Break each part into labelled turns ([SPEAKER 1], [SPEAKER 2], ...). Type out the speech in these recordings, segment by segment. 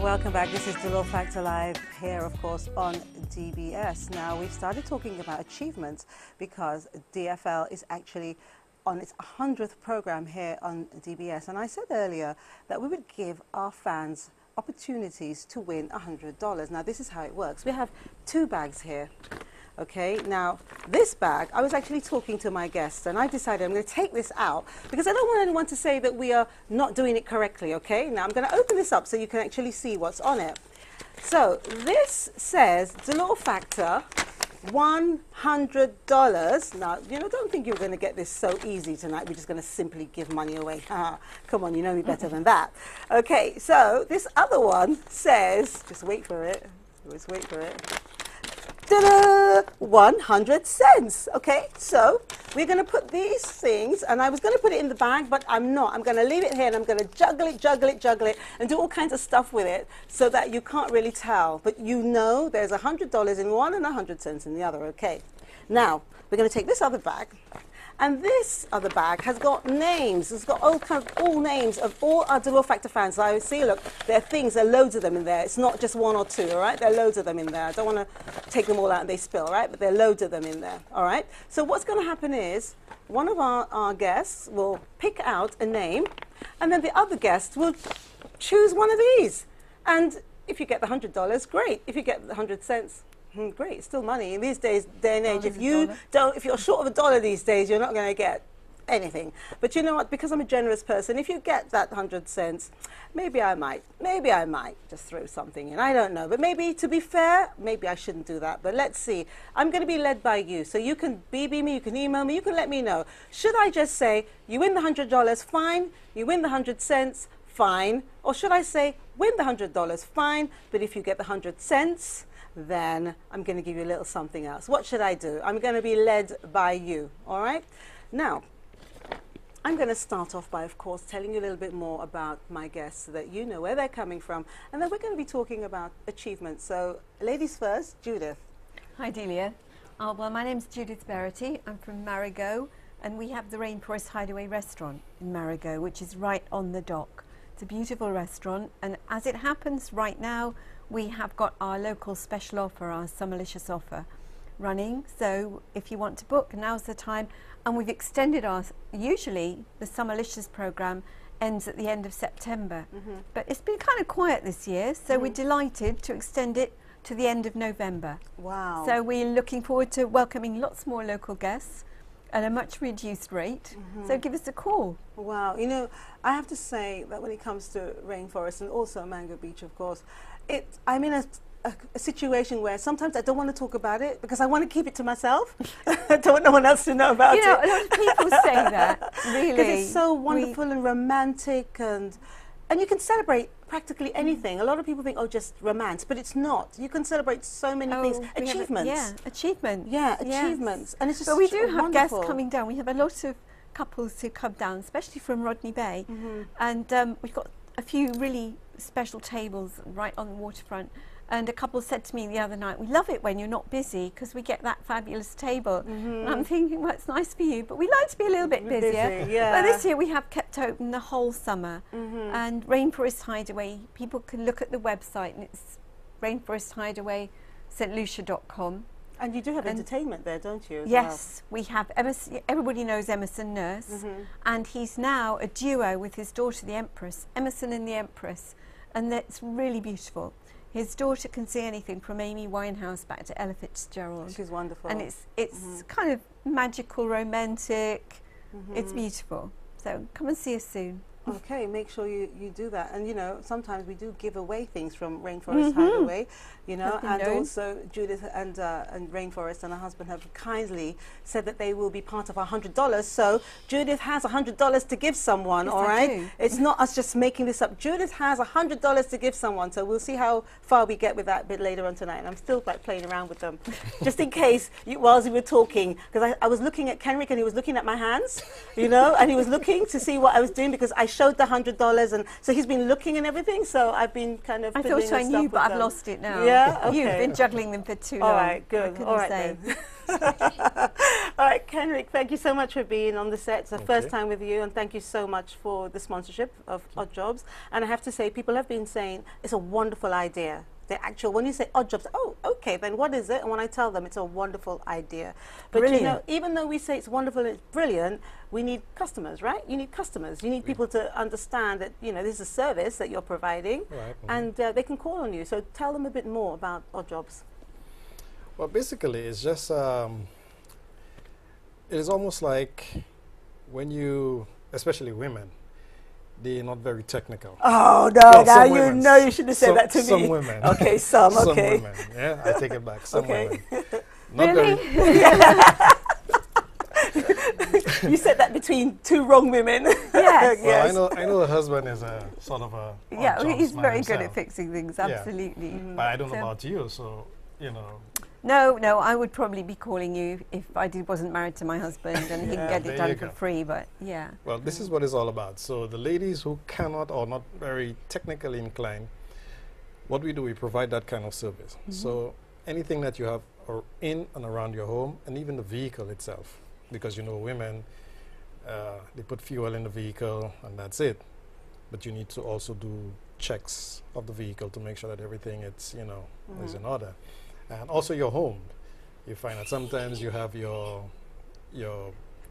[SPEAKER 1] Welcome back. This is The Law Factor Live here, of course, on DBS. Now, we've started talking about achievements because DFL is actually on its 100th program here on DBS. And I said earlier that we would give our fans opportunities to win $100. Now, this is how it works. We have two bags here. Okay, now this bag, I was actually talking to my guests and I decided I'm going to take this out because I don't want anyone to say that we are not doing it correctly, okay? Now I'm going to open this up so you can actually see what's on it. So this says The Law Factor, $100. Now, don't think you're going to get this so easy tonight. We're just going to simply give money away. Come on, you know me better than that. Okay, so this other one says, just wait for it. Let's wait for it. 100 cents. Okay, so we're going to put these things, and I was going to put it in the bag, but I'm not. I'm going to leave it here, and I'm going to juggle it, and do all kinds of stuff with it so that you can't really tell. But you know there's $100 in one and 100 cents in the other. Okay, now we're going to take this other bag. And this other bag has got names. It's got all names of all our The Law Factor fans. So I see, look, there are loads of them in there. It's not just one or two, all right? There are loads of them in there. I don't want to take them all out and they spill, right? But there are loads of them in there, all right? So what's going to happen is one of our guests will pick out a name, and then the other guest will choose one of these. And if you get the $100, great. If you get the 100 cents, great, it's still money. In these day and age, if you're short of $1 these days, you're not going to get anything. But you know what? Because I'm a generous person, if you get that 100 cents, maybe I might just throw something in. I don't know. But maybe, to be fair, maybe I shouldn't do that. But let's see. I'm going to be led by you. So you can BB me, you can email me, you can let me know. Should I just say, you win the $100, fine. You win the 100 cents, fine. Or should I say, win the $100, fine. But if you get the 100 cents, then I'm going to give you a little something else. What should I do? I'm going to be led by you, all right? Now, I'm going to start off by, of course, telling you a little bit more about my guests so that you know where they're coming from. And then we're going to be talking about achievements. So, ladies first, Judith.
[SPEAKER 2] Hi, Delia. Well, my name's Judith Verity. I'm from Marigot, and we have the Rainforest Hideaway restaurant in Marigot, which is right on the dock. It's a beautiful restaurant, and as it happens right now, we have got our local special offer, our Summerlicious offer running. So if you want to book, now's the time. And we've extended usually the Summerlicious program ends at the end of September. But it's been kind of quiet this year, so we're delighted to extend it to the end of November.
[SPEAKER 1] Wow.
[SPEAKER 2] So we're looking forward to welcoming lots more local guests at a much reduced rate. So give us a call.
[SPEAKER 1] Wow. You know, I have to say that when it comes to Rainforest and also Mango Beach, of course, I'm in a situation where sometimes I don't want to talk about it because I want to keep it to myself. I don't want no one else to know about it.
[SPEAKER 2] You know, a lot of people say that, really.
[SPEAKER 1] Because it's so wonderful and romantic, and you can celebrate practically anything. A lot of people think, oh, just romance, but it's not. You can celebrate so many things. Achievements.
[SPEAKER 2] Achievements.
[SPEAKER 1] Yeah, achievements. And it's just
[SPEAKER 2] but we do have
[SPEAKER 1] wonderful
[SPEAKER 2] guests coming down. We have a lot of couples who come down, especially from Rodney Bay. And we've got a few really special tables right on the waterfront. And a couple said to me the other night, we love it when you're not busy because we get that fabulous table. And I'm thinking, well, it's nice for you, but we like to be a little bit busier. But this year we have kept open the whole summer. And Rainforest Hideaway, people can look at the website, and it's rainforesthideaway.stlucia.com.
[SPEAKER 1] And you do have entertainment there, don't you?
[SPEAKER 2] Yes, we have Emerson. Everybody knows Emerson Nurse, and he's now a duo with his daughter, the Empress, Emerson and the Empress, and that's really beautiful. His daughter can see anything from Amy Winehouse back to Ella Fitzgerald.
[SPEAKER 1] She's wonderful.
[SPEAKER 2] And it's kind of magical, romantic. It's beautiful. So come and see us soon.
[SPEAKER 1] Okay, make sure you do that. And, you know, sometimes we do give away things from Rainforest Hideaway, you know, and also Judith and Rainforest and her husband have kindly said that they will be part of our $100. So Judith has $100 to give someone,
[SPEAKER 2] Yes,
[SPEAKER 1] all right? It's not us just making this up. Judith has $100 to give someone, so we'll see how far we get with that a bit later on tonight. And I'm still like playing around with them, just in case, while we were talking, because I was looking at Kenrick and he was looking at my hands, you know, and he was looking to see what I was doing because I showed the $100, and so he's been looking and everything. So I've been kind of.
[SPEAKER 2] I thought I knew, but I've lost it now.
[SPEAKER 1] Yeah, okay.
[SPEAKER 2] You've been juggling them for too long.
[SPEAKER 1] All right, good. All right then. All right, Kenrick, thank you so much for being on the set. It's the first time with you, and thank you so much for the sponsorship of Odd Jobs. And I have to say, people have been saying it's a wonderful idea. The actual, when you say Odd Jobs, oh, okay, then what is it? And when I tell them it's a wonderful idea. But you know, even though we say it's wonderful and it's brilliant, we need customers, right? You need customers. You need people to understand that, you know, this is a service that you're providing, and they can call on you. So tell them a bit more about Odd Jobs.
[SPEAKER 3] Well, basically, it's just, it is almost like when you, especially women, they're not very technical.
[SPEAKER 1] Oh, no, well, now you know you should have said that to me.
[SPEAKER 3] Some women.
[SPEAKER 1] Okay, some, okay.
[SPEAKER 3] Some women, yeah, I take it back. Some women. Not
[SPEAKER 2] really?
[SPEAKER 1] You said that between two wrong women.
[SPEAKER 2] Yes.
[SPEAKER 3] Well, I know the husband is a sort of a
[SPEAKER 2] he's very good at fixing things, absolutely.
[SPEAKER 3] Yeah. But I don't know about you, so, you know.
[SPEAKER 2] No, I would probably be calling you if I wasn't married to my husband and he can get it done for free, but yeah.
[SPEAKER 3] Well, this is what it's all about. So the ladies who cannot or not very technically inclined, what we do, we provide that kind of service. So anything that you have in and around your home, and even the vehicle itself, because you know women, they put fuel in the vehicle and that's it. But you need to also do checks of the vehicle to make sure that everything is in order. And also your home. You find that sometimes you have your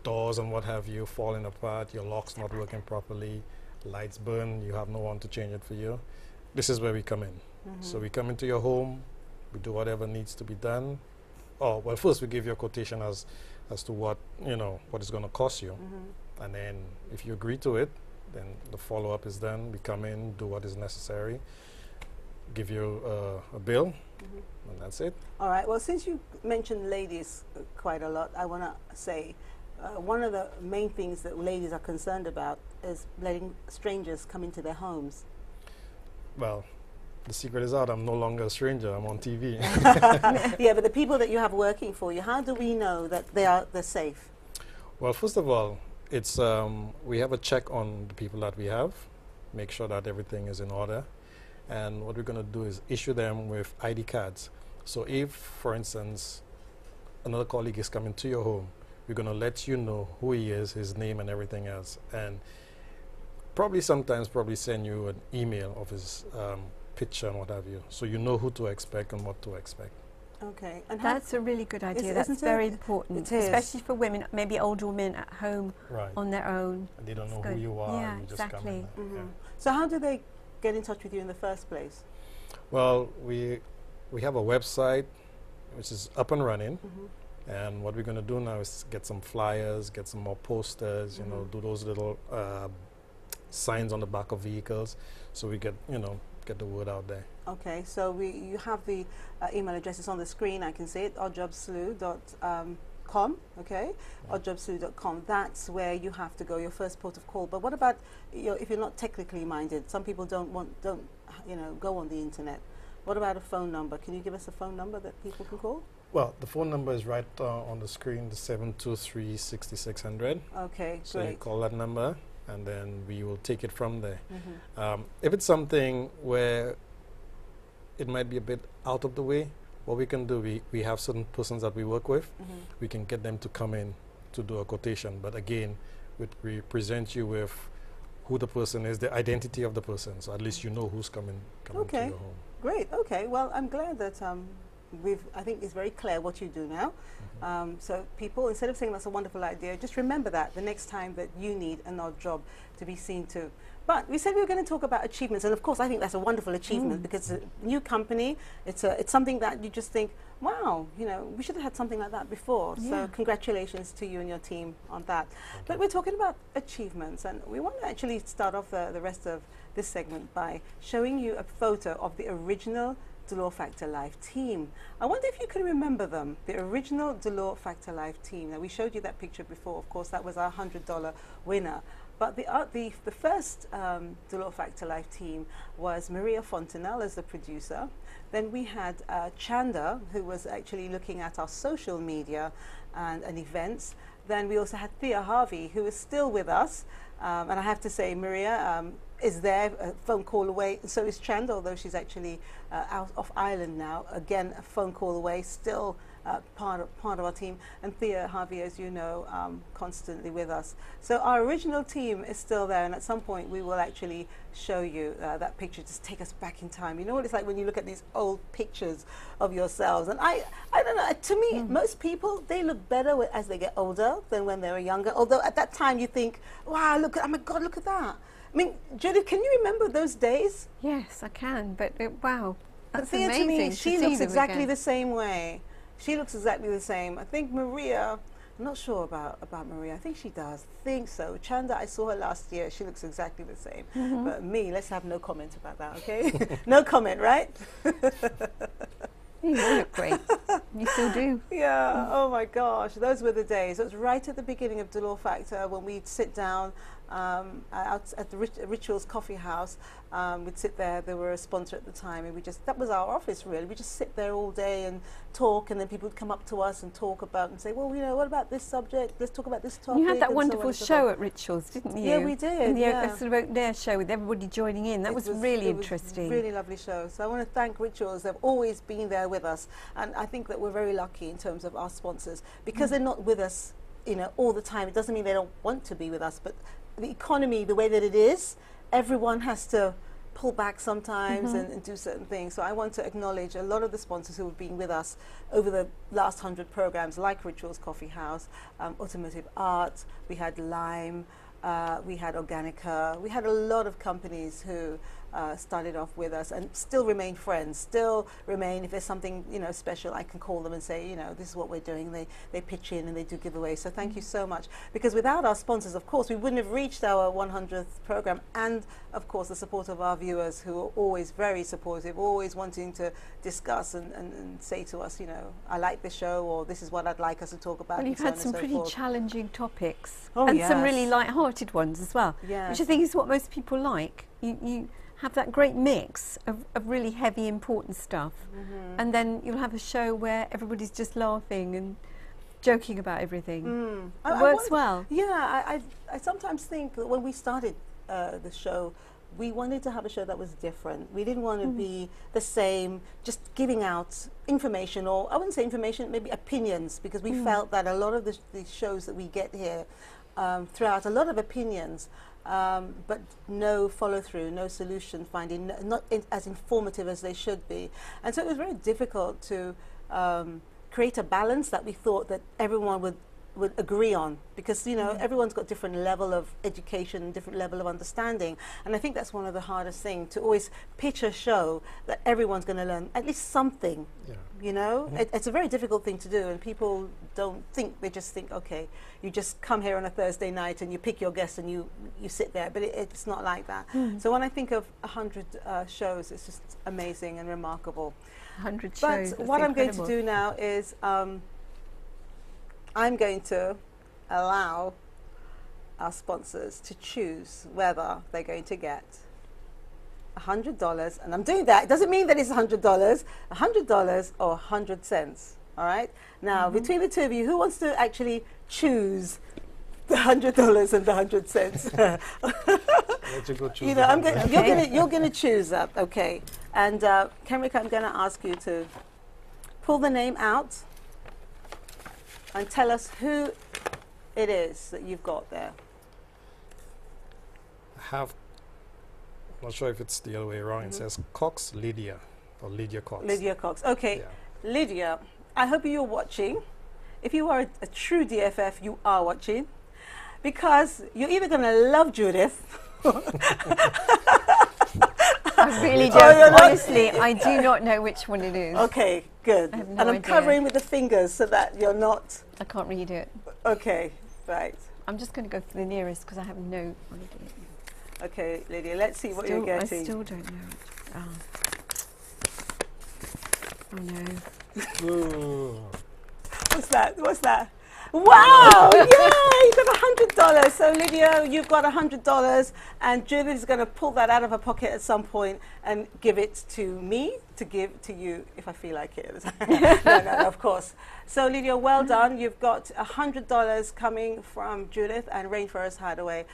[SPEAKER 3] doors and what have you falling apart, your locks not working properly, lights burn, you have no one to change it for you. This is where we come in. So we come into your home, we do whatever needs to be done. Oh, well, first we give you a quotation as to what it's going to cost you. And then if you agree to it, then the follow-up is done. We come in, do what is necessary, give you a bill, and that's it. All
[SPEAKER 1] right. Well, since you mentioned ladies quite a lot, I want to say one of the main things that ladies are concerned about is letting strangers come into their homes.
[SPEAKER 3] Well, the secret is out. I'm no longer a stranger. I'm on TV.
[SPEAKER 1] Yeah, but the people that you have working for you, how do we know that they're safe?
[SPEAKER 3] Well, first of all, it's we have a check on the people that we have, make sure that everything is in order. And what we're going to do is issue them with ID cards. So if, for instance, another colleague is coming to your home, we're going to let you know who he is, his name and everything else. And sometimes send you an email of his picture and what have you. So you know who to expect and what to expect.
[SPEAKER 1] Okay. And
[SPEAKER 2] that's a really good idea. That's very important, especially for women, maybe older women at home on their own.
[SPEAKER 3] And they don't know who you are.
[SPEAKER 2] Yeah,
[SPEAKER 3] you just
[SPEAKER 2] exactly.
[SPEAKER 3] come in.
[SPEAKER 1] So how do they get in touch with you in the first place?
[SPEAKER 3] Well, we have a website which is up and running, and what we're going to do now is get some flyers, get some more posters, do those little signs on the back of vehicles, so we get the word out there.
[SPEAKER 1] Okay, so you have the email addresses on the screen. I can see it, oddjobslu.com. Okay, oddjobslu.com. That's where you have to go, your first port of call. But what about if you're not technically minded? Some people don't go on the internet. What about a phone number? Can you give us a phone number that people can call?
[SPEAKER 3] Well, the phone number is right on the screen, the 723-6600.
[SPEAKER 1] Okay,
[SPEAKER 3] so
[SPEAKER 1] great.
[SPEAKER 3] You call that number, and then we will take it from there. If it's something where it might be a bit out of the way, what we can do, we have certain persons that we work with. We can get them to come in to do a quotation. But again, we present you with who the person is, the identity of the person, so at least you know who's coming to your home.
[SPEAKER 1] Great. Okay. Well, I'm glad that I think it's very clear what you do now. So people, instead of saying that's a wonderful idea, just remember that the next time that you need an odd job to be seen to. But we said we were going to talk about achievements, and of course I think that's a wonderful achievement because it's a new company. It's something that you just think, wow, we should have had something like that before. Yeah. So congratulations to you and your team on that. But we're talking about achievements, and we want to actually start off the rest of this segment by showing you a photo of the original Delore Factor Life team. I wonder if you can remember them, the original Delore Factor Life team. Now, we showed you that picture before. Of course, that was our $100 winner. But the first Delore Factor Life team was Maria Fontanelle as the producer. Then we had Chanda, who was actually looking at our social media and events. Then we also had Thea Harvey, who is still with us. And I have to say, Maria is there, a phone call away. So is Chanda, although she's actually out of Ireland now. Again, a phone call away, still part of our team. And Thea Harvey, as you know, constantly with us. So our original team is still there. And at some point, we will actually show you that picture, just take us back in time. You know what it's like when you look at these old pictures of yourselves. And I don't know, to me, most people, they look better as they get older than when they were younger. Although at that time you think, wow, look at, oh my God, look at that. I mean, Judith, can you remember those days?
[SPEAKER 2] Yes, I can, but wow, that's
[SPEAKER 1] Thea,
[SPEAKER 2] amazing.
[SPEAKER 1] to me, she looks exactly
[SPEAKER 2] again.
[SPEAKER 1] the same way. She looks exactly the same. I think Maria, I'm not sure about Maria. I think she does. I think so. Chanda, I saw her last year. She looks exactly the same. But me, let's have no comment about that, okay? No comment, right?
[SPEAKER 2] You look great. You still do.
[SPEAKER 1] Yeah. Oh my gosh, those were the days. It was right at the beginning of Delore Factor when we'd sit down out at the Rituals Coffee House. We'd sit there. They were a sponsor at the time, and that was our office really. We just sit there all day and talk, and then people would come up to us and talk about and say, well, you know, what about this subject? Let's talk about this topic.
[SPEAKER 2] You had that
[SPEAKER 1] and
[SPEAKER 2] wonderful
[SPEAKER 1] so on
[SPEAKER 2] show
[SPEAKER 1] and
[SPEAKER 2] at Rituals, didn't you?
[SPEAKER 1] Yeah, we did.
[SPEAKER 2] A sort of open air show with everybody joining in. That was really interesting.
[SPEAKER 1] It was a really lovely show. So I want to thank Rituals. They've always been there with us, and I think that we're very lucky in terms of our sponsors because they're not with us, you know, all the time. It doesn't mean they don't want to be with us, but the economy, the way that it is, everyone has to pull back sometimes and do certain things. So I want to acknowledge a lot of the sponsors who have been with us over the last 100 programs, like Rituals Coffee House, Automotive Art, we had Lime, we had Organica, we had a lot of companies who started off with us and still remain friends, still remain, if there's something, you know, special, I can call them and say, you know, this is what we're doing. They pitch in and they do giveaways. So thank you so much. Because without our sponsors, of course, we wouldn't have reached our 100th program. And of course, the support of our viewers who are always very supportive, always wanting to discuss and say to us, you know, I like this show, or this is what I'd like us to talk about.
[SPEAKER 2] Well, you've
[SPEAKER 1] and so
[SPEAKER 2] had
[SPEAKER 1] on
[SPEAKER 2] some
[SPEAKER 1] and so
[SPEAKER 2] pretty
[SPEAKER 1] forth.
[SPEAKER 2] challenging topics,
[SPEAKER 1] Oh,
[SPEAKER 2] and some
[SPEAKER 1] yes.
[SPEAKER 2] really light-hearted ones as well,
[SPEAKER 1] Yes.
[SPEAKER 2] which I think is what most people like. You have that great mix of really heavy, important stuff, and then you'll have a show where everybody's just laughing and joking about everything. It works well.
[SPEAKER 1] Yeah, I sometimes think that when we started the show, we wanted to have a show that was different. We didn't want to be the same, just giving out information, or I wouldn't say information, maybe opinions, because we felt that a lot of the shows that we get here throughout, a lot of opinions, but no follow-through, no solution finding, not as informative as they should be. And so it was very difficult to create a balance that we thought that everyone would agree on, because, you know, everyone's got different level of education, different level of understanding, and I think that's one of the hardest things, to always pitch a show that everyone's going to learn at least something. You know, it's a very difficult thing to do, and people don't think, they just think, okay, you just come here on a Thursday night and you pick your guests and you sit there, but it's not like that. So when I think of 100 shows, it's just amazing and remarkable.
[SPEAKER 2] 100
[SPEAKER 1] But
[SPEAKER 2] shows.
[SPEAKER 1] what I'm going to do now is I'm going to allow our sponsors to choose whether they're going to get $100, and I'm doing that. It doesn't mean that it's $100 or 100 cents. All right. Now, between the two of you, who wants to actually choose the $100 and the 100 cents?
[SPEAKER 3] Let you go choose.
[SPEAKER 1] You know,
[SPEAKER 3] the
[SPEAKER 1] you're going to choose that. Okay. And Kenrick, I'm going to ask you to pull the name out and tell us who it is that you've got there.
[SPEAKER 3] I'm not sure if it's the other way around. It says Cox Lydia, or Lydia Cox.
[SPEAKER 1] Lydia Cox. Okay.
[SPEAKER 3] Yeah.
[SPEAKER 1] Lydia, I hope you're watching. If you are a true DFF, you are watching, because you're either going to love Judith.
[SPEAKER 2] I really don't. Honestly, I do not know which one it is.
[SPEAKER 1] Okay, good.
[SPEAKER 2] I have no
[SPEAKER 1] and I'm
[SPEAKER 2] idea.
[SPEAKER 1] covering with the fingers so that you're not.
[SPEAKER 2] I can't read it.
[SPEAKER 1] Okay, right.
[SPEAKER 2] I'm just going to go for the nearest because I have no idea.
[SPEAKER 1] Okay, Lydia, let's see what you're getting.
[SPEAKER 2] I still don't know. Oh no.
[SPEAKER 3] Ooh.
[SPEAKER 1] What's that? Wow! Yay! You got $100. So Lydia, you've got $100, and Judith is going to pull that out of her pocket at some point and give it to me to give to you if I feel like it. No, of course. So Lydia, well done. You've got $100 coming from Judith and Rainforest Hideaway,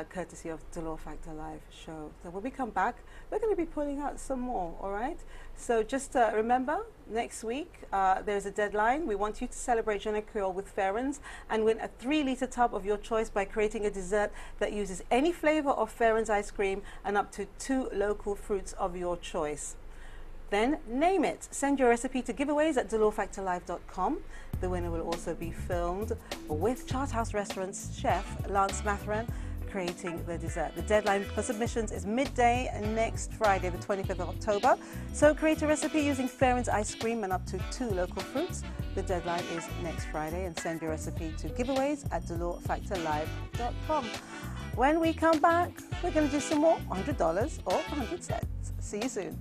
[SPEAKER 1] courtesy of the Law Factor Live show. So when we come back, we're going to be pulling out some more, all right? So just remember, next week there's a deadline. We want you to celebrate Jeune Creole with Farron's and win a 3-liter tub of your choice by creating a dessert that uses any flavor of Farron's ice cream and up to 2 local fruits of your choice. Then name it. Send your recipe to giveaways@delawfactorlive.com. The winner will also be filmed with Charthouse Restaurant's chef Lance Matheran creating the dessert. The deadline for submissions is midday next Friday, the 25th of October. So create a recipe using Farron's ice cream and up to 2 local fruits. The deadline is next Friday, and send your recipe to giveaways@delawfactorlive.com. When we come back, we're going to do some more $100 or 100 cents. See you soon.